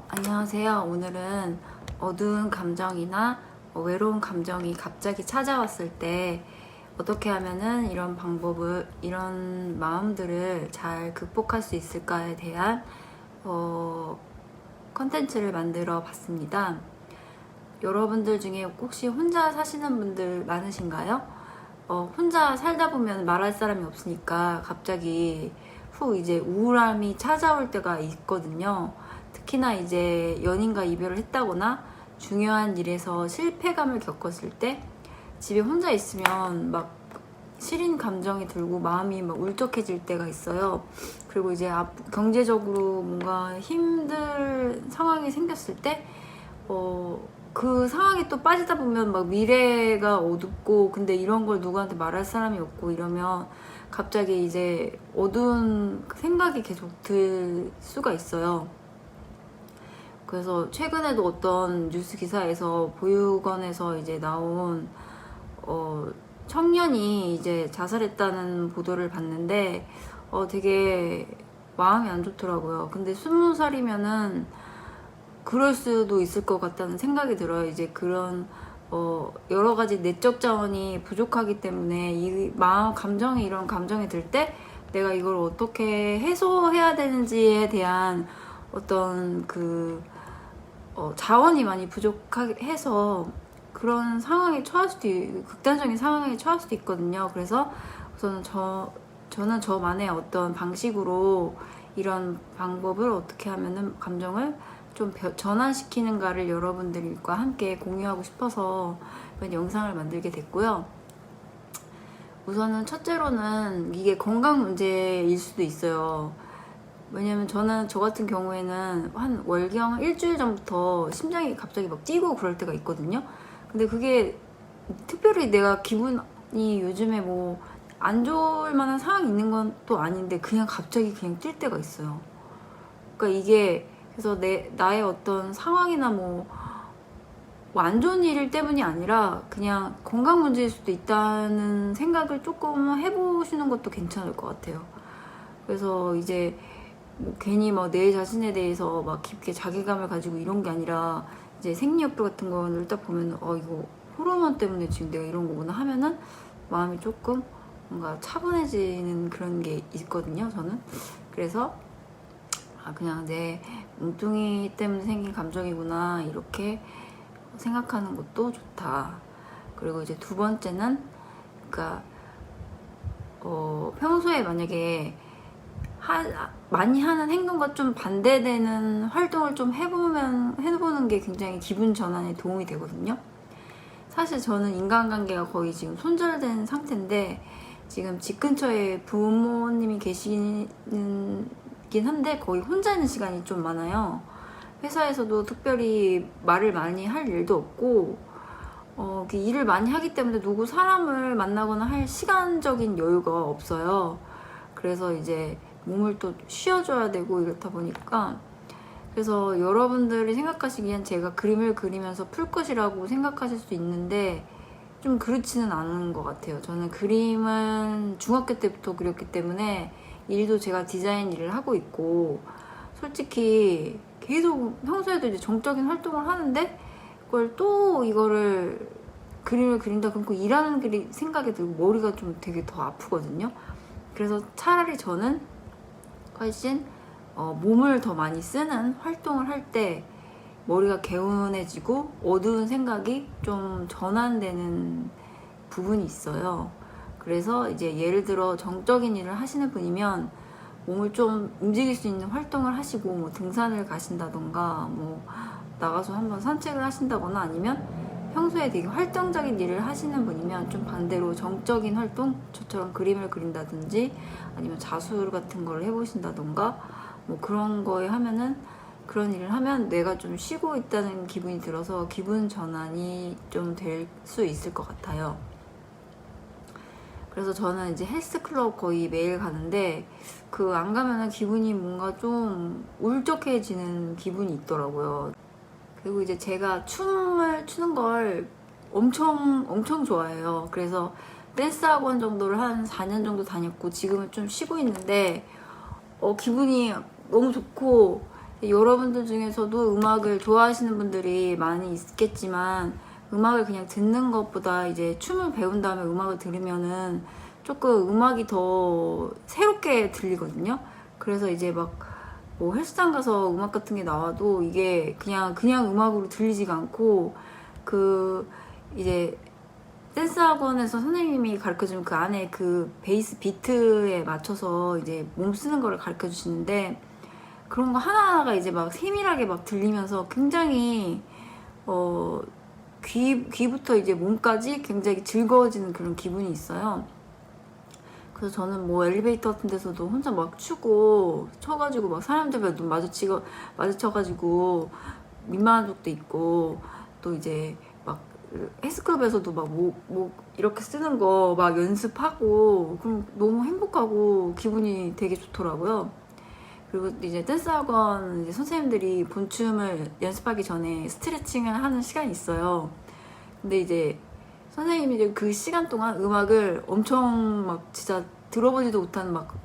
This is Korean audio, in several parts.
안녕하세요. 오늘은 어두운 감정이나 외로운 감정이 갑자기 찾아왔을 때 어떻게 하면은 이런 마음들을 잘 극복할 수 있을까에 대한 컨텐츠를 만들어 봤습니다. 여러분들 중에 혹시 혼자 사시는 분들 많으신가요? 혼자 살다 보면 말할 사람이 없으니까 갑자기 이제 우울함이 찾아올 때가 있거든요. 특히나 이제 연인과 이별을 했다거나 중요한 일에서 실패감을 겪었을 때 집에 혼자 있으면 막 시린 감정이 들고 마음이 막 울적해질 때가 있어요. 그리고 이제 경제적으로 뭔가 힘든 상황이 생겼을 때 그 상황에 또 빠지다 보면 막 미래가 어둡고, 근데 이런 걸 누구한테 말할 사람이 없고 이러면 갑자기 이제 어두운 생각이 계속 들 수가 있어요. 그래서 최근에도 어떤 뉴스 기사에서 보육원에서 이제 나온 청년이 이제 자살했다는 보도를 봤는데 되게 마음이 안 좋더라고요. 근데 20살이면은 그럴 수도 있을 것 같다는 생각이 들어요. 이제 그런 여러 가지 내적 자원이 부족하기 때문에 이 이런 감정이 들 때 내가 이걸 어떻게 해소해야 되는지에 대한 어떤 자원이 많이 부족해서 그런 상황에 극단적인 상황에 처할 수도 있거든요. 그래서 저는 저만의 어떤 방식으로 이런 방법을 어떻게 하면은 감정을 좀 전환시키는가를 여러분들과 함께 공유하고 싶어서 이번 영상을 만들게 됐고요. 우선은 첫째로는 이게 건강 문제일 수도 있어요. 왜냐면 저 같은 경우에는 한 월경 일주일 전부터 심장이 갑자기 막 뛰고 그럴 때가 있거든요. 근데 그게 특별히 내가 기분이 요즘에 뭐 안 좋을 만한 상황이 있는 건 또 아닌데 그냥 갑자기 그냥 뛸 때가 있어요. 그러니까 이게 그래서 나의 어떤 상황이나 뭐 안 좋은 일 때문이 아니라 그냥 건강 문제일 수도 있다는 생각을 조금 해보시는 것도 괜찮을 것 같아요. 그래서 이제 뭐 괜히 막 내 자신에 대해서 막 깊게 자괴감을 가지고 이런 게 아니라 이제 생리효과 같은 거를 딱 보면 이거 호르몬 때문에 지금 내가 이런 거구나 하면은 마음이 조금 뭔가 차분해지는 그런 게 있거든요, 저는. 그래서 그냥 내 뭉뚱이 때문에 생긴 감정이구나 이렇게 생각하는 것도 좋다. 그리고 이제 두 번째는 그러니까 평소에 만약에 많이 하는 행동과 좀 반대되는 활동을 좀 해보는 게 굉장히 기분 전환에 도움이 되거든요. 사실 저는 인간관계가 거의 지금 손절된 상태인데 지금 집 근처에 부모님이 계시긴 한데 거의 혼자 있는 시간이 좀 많아요. 회사에서도 특별히 말을 많이 할 일도 없고 일을 많이 하기 때문에 누구 사람을 만나거나 할 시간적인 여유가 없어요. 그래서 이제 몸을 또 쉬어줘야 되고 이렇다 보니까, 그래서 여러분들이 생각하시기엔 제가 그림을 그리면서 풀 것이라고 생각하실 수 있는데 좀 그렇지는 않은 것 같아요. 저는 그림은 중학교 때부터 그렸기 때문에 일도 제가 디자인 일을 하고 있고, 솔직히 계속 평소에도 이제 정적인 활동을 하는데 이거를 그림을 그린다 그러고 일하는 생각이 들고 머리가 좀 되게 더 아프거든요. 그래서 차라리 저는 훨씬 몸을 더 많이 쓰는 활동을 할 때 머리가 개운해지고 어두운 생각이 좀 전환되는 부분이 있어요. 그래서 이제 예를 들어 정적인 일을 하시는 분이면 몸을 좀 움직일 수 있는 활동을 하시고 뭐 등산을 가신다던가 뭐 나가서 한번 산책을 하신다거나 아니면 평소에 되게 활동적인 일을 하시는 분이면 좀 반대로 정적인 활동, 저처럼 그림을 그린다든지 아니면 자술 같은 걸 해보신다던가 뭐 그런 그런 일을 하면 내가 좀 쉬고 있다는 기분이 들어서 기분 전환이 좀 될 수 있을 것 같아요. 그래서 저는 이제 헬스클럽 거의 매일 가는데 안 가면은 기분이 뭔가 좀 울적해지는 기분이 있더라고요. 그리고 이제 제가 춤을 추는 걸 엄청 좋아해요. 그래서 댄스 학원 정도를 한 4년 정도 다녔고 지금은 좀 쉬고 있는데 기분이 너무 좋고 여러분들 중에서도 음악을 좋아하시는 분들이 많이 있겠지만 음악을 그냥 듣는 것보다 이제 춤을 배운 다음에 음악을 들으면은 조금 음악이 더 새롭게 들리거든요. 그래서 이제 막 뭐 헬스장 가서 음악 같은 게 나와도 이게 그냥 음악으로 들리지가 않고 그 이제 댄스 학원에서 선생님이 가르쳐주면 그 안에 그 베이스 비트에 맞춰서 이제 몸 쓰는 거를 가르쳐 주시는데 그런 거 하나하나가 이제 막 세밀하게 막 들리면서 굉장히 귀부터 이제 몸까지 굉장히 즐거워지는 그런 기분이 있어요. 그래서 저는 뭐 엘리베이터 같은 데서도 혼자 막 추고 쳐가지고 막 사람들과 눈 마주쳐가지고 민망한 적도 있고 또 이제 막 헬스클럽에서도 막 목 이렇게 쓰는 거 막 연습하고 그럼 너무 행복하고 기분이 되게 좋더라고요. 그리고 이제 댄스 학원 이제 선생님들이 본춤을 연습하기 전에 스트레칭을 하는 시간이 있어요. 근데 이제 선생님이 이제 그 시간 동안 음악을 엄청 막 진짜 들어보지도 못한 막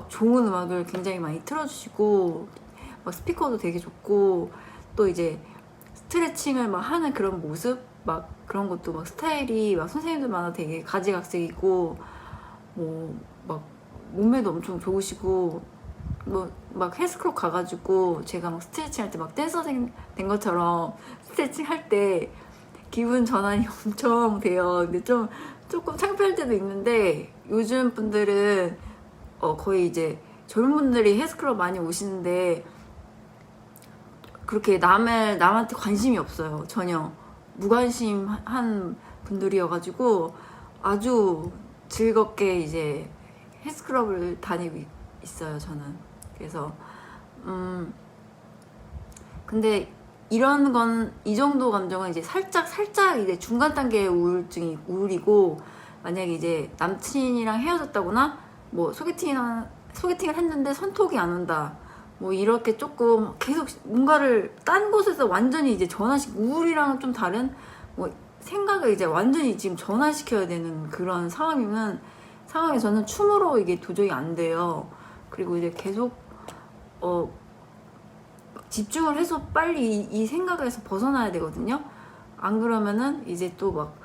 좋은 음악을 굉장히 많이 틀어주시고 막 스피커도 되게 좋고 또 이제 스트레칭을 막 하는 그런 모습 막 그런 것도 막 스타일이 막 선생님들마다 되게 가지각색이고 뭐 막 몸매도 엄청 좋으시고 뭐 막 헬스클럽 가가지고 제가 막 스트레칭 할 때 막 댄서 된 것처럼 스트레칭 할 때 기분 전환이 엄청 돼요. 근데 조금 창피할 때도 있는데 요즘 분들은 거의 이제 젊은 분들이 헬스클럽 많이 오시는데 그렇게 남한테 관심이 없어요. 전혀 무관심한 분들이어가지고 아주 즐겁게 이제 헬스클럽을 다니고 있어요. 저는 그래서 근데 이런 건 이 정도 감정은 이제 살짝 이제 중간 단계의 우울이고 만약에 이제 남친이랑 헤어졌다거나 뭐 소개팅을 했는데 선톡이 안 온다 뭐 이렇게 조금 계속 뭔가를 딴 곳에서 완전히 이제 우울이랑은 좀 다른 뭐 생각을 이제 완전히 지금 전환시켜야 되는 그런 상황에 저는 춤으로 이게 도저히 안 돼요. 그리고 이제 계속 집중을 해서 빨리 이 생각에서 벗어나야 되거든요. 안 그러면은 이제 또 막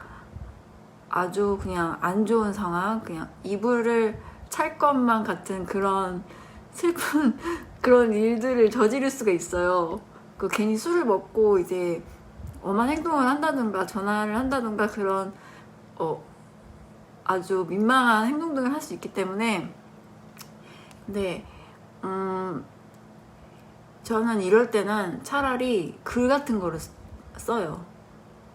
아주 그냥 안 좋은 상황, 그냥 이불을 찰 것만 같은 그런 슬픈 그런 일들을 저지를 수가 있어요. 그 괜히 술을 먹고 이제 엄한 행동을 한다든가 전화를 한다든가 그런 아주 민망한 행동들을 할 수 있기 때문에 근데 저는 이럴 때는 차라리 글 같은 거를 써요.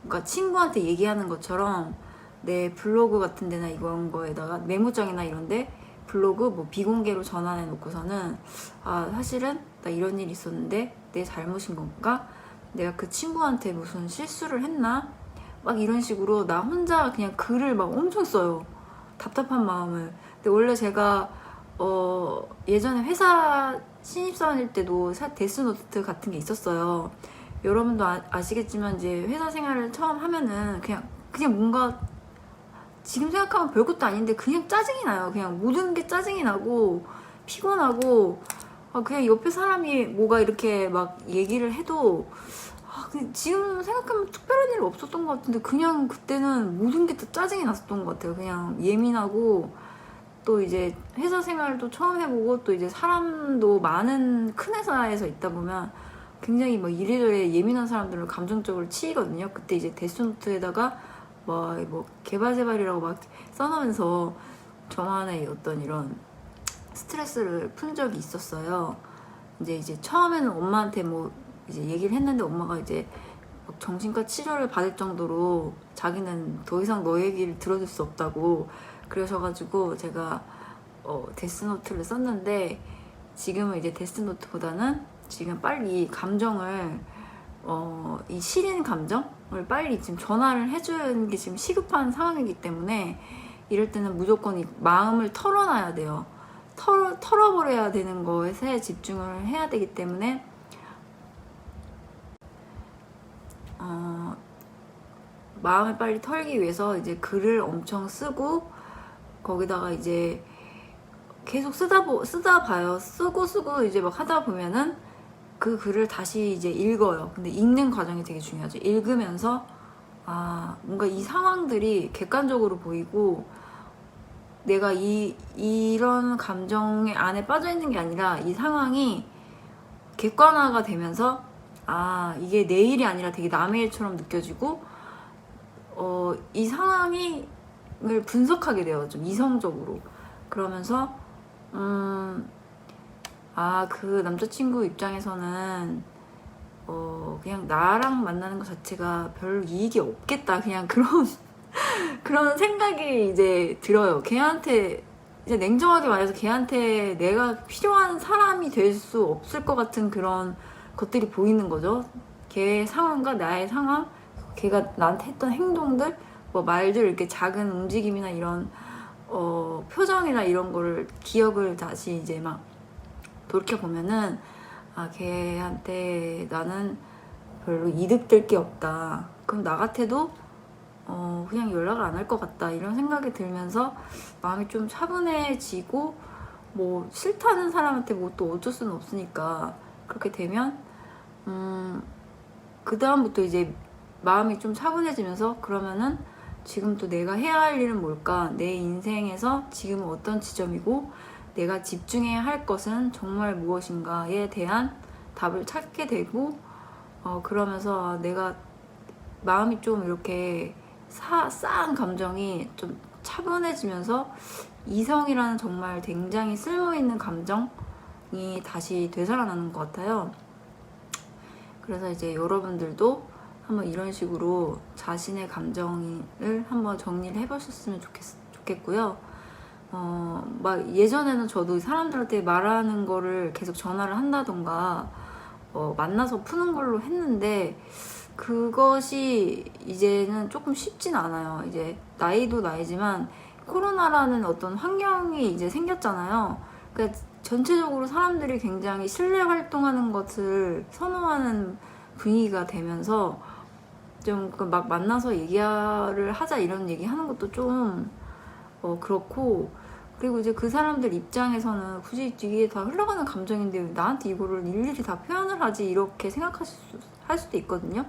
그러니까 친구한테 얘기하는 것처럼 내 블로그 같은 데나 이런 거에다가 메모장이나 이런데 블로그 뭐 비공개로 전환해 놓고서는 사실은 나 이런 일이 있었는데 내 잘못인 건가? 내가 그 친구한테 무슨 실수를 했나? 막 이런 식으로 나 혼자 그냥 글을 막 엄청 써요. 답답한 마음을. 근데 원래 제가 예전에 회사 신입사원일 때도 데스노트 같은 게 있었어요. 여러분도 아시겠지만 이제 회사 생활을 처음 하면은 그냥 뭔가 지금 생각하면 별것도 아닌데 그냥 짜증이 나요. 그냥 모든 게 짜증이 나고 피곤하고 그냥 옆에 사람이 뭐가 이렇게 막 얘기를 해도 지금 생각하면 특별한 일 없었던 것 같은데 그냥 그때는 모든 게 다 짜증이 났었던 것 같아요. 그냥 예민하고 또 이제 회사 생활도 처음 해보고 또 이제 사람도 많은 큰 회사에서 있다 보면 굉장히 뭐 이래저래 예민한 사람들을 감정적으로 치이거든요. 그때 이제 데스노트에다가 뭐 개발이라고 막 써놓으면서 저만의 어떤 이런 스트레스를 푼 적이 있었어요. 이제 처음에는 엄마한테 뭐 이제 얘기를 했는데 엄마가 이제 정신과 치료를 받을 정도로 자기는 더 이상 너 얘기를 들어줄 수 없다고 그러셔가지고 제가 데스노트를 썼는데 지금은 이제 데스노트보다는 지금 빨리 이 감정을 이 시린 감정을 빨리 지금 전화를 해주는 게 지금 시급한 상황이기 때문에 이럴 때는 무조건 이 마음을 털어놔야 돼요. 털어버려야 되는 것에 집중을 해야 되기 때문에 마음을 빨리 털기 위해서 이제 글을 엄청 쓰고 거기다가 이제 계속 쓰다 봐요. 쓰고 이제 막 하다 보면은 그 글을 다시 이제 읽어요. 근데 읽는 과정이 되게 중요하죠. 읽으면서 뭔가 이 상황들이 객관적으로 보이고 내가 이런 감정의 안에 빠져 있는 게 아니라 이 상황이 객관화가 되면서 이게 내 일이 아니라 되게 남의 일처럼 느껴지고 이 상황을 분석하게 돼요. 좀 이성적으로. 그러면서 그 남자친구 입장에서는 그냥 나랑 만나는 것 자체가 별 이익이 없겠다. 그냥 그런 생각이 이제 들어요. 걔한테 이제 냉정하게 말해서 걔한테 내가 필요한 사람이 될 수 없을 것 같은 그런 것들이 보이는 거죠. 걔의 상황과 나의 상황, 걔가 나한테 했던 행동들, 뭐 말들, 이렇게 작은 움직임이나 이런 표정이나 이런 거를 기억을 다시 이제 막 돌이켜보면은 걔한테 나는 별로 이득될 게 없다. 그럼 나 같아도 그냥 연락을 안 할 것 같다. 이런 생각이 들면서 마음이 좀 차분해지고, 뭐 싫다는 사람한테 뭐 또 어쩔 수는 없으니까 그렇게 되면 그 다음부터 이제 마음이 좀 차분해지면서, 그러면은 지금 또 내가 해야 할 일은 뭘까? 내 인생에서 지금은 어떤 지점이고 내가 집중해야 할 것은 정말 무엇인가에 대한 답을 찾게 되고, 그러면서 내가 마음이 좀 이렇게 싸한 감정이 좀 차분해지면서 이성이라는 정말 굉장히 쓸모있는 감정이 다시 되살아나는 것 같아요. 그래서 이제 여러분들도 한번 이런 식으로 자신의 감정을 한번 정리를 해보셨으면 좋겠고요. 막 예전에는 저도 사람들한테 말하는 거를 계속 전화를 한다던가 만나서 푸는 걸로 했는데, 그것이 이제는 조금 쉽진 않아요. 이제 나이도 나이지만 코로나라는 어떤 환경이 이제 생겼잖아요. 그러니까 전체적으로 사람들이 굉장히 실내 활동하는 것을 선호하는 분위기가 되면서 좀 막 만나서 얘기를 하자 이런 얘기 하는 것도 좀 그렇고, 그리고 이제 그 사람들 입장에서는 굳이 이게 다 흘러가는 감정인데 왜 나한테 이거를 일일이 다 표현을 하지, 이렇게 할 수도 있거든요.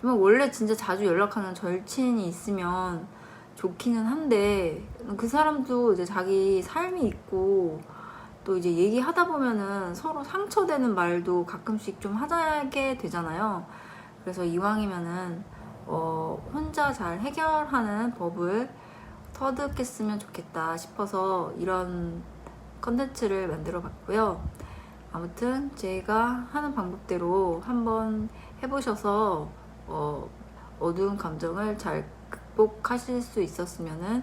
원래 진짜 자주 연락하는 절친이 있으면 좋기는 한데, 그 사람도 이제 자기 삶이 있고 또 이제 얘기하다 보면은 서로 상처되는 말도 가끔씩 좀 하게 되잖아요. 그래서 이왕이면은 혼자 잘 해결하는 법을 터득했으면 좋겠다 싶어서 이런 컨텐츠를 만들어 봤고요. 아무튼 제가 하는 방법대로 한번 해보셔서 어두운 감정을 잘 극복하실 수 있었으면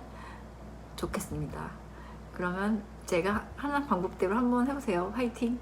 좋겠습니다. 그러면 제가 하는 방법대로 한번 해보세요. 화이팅!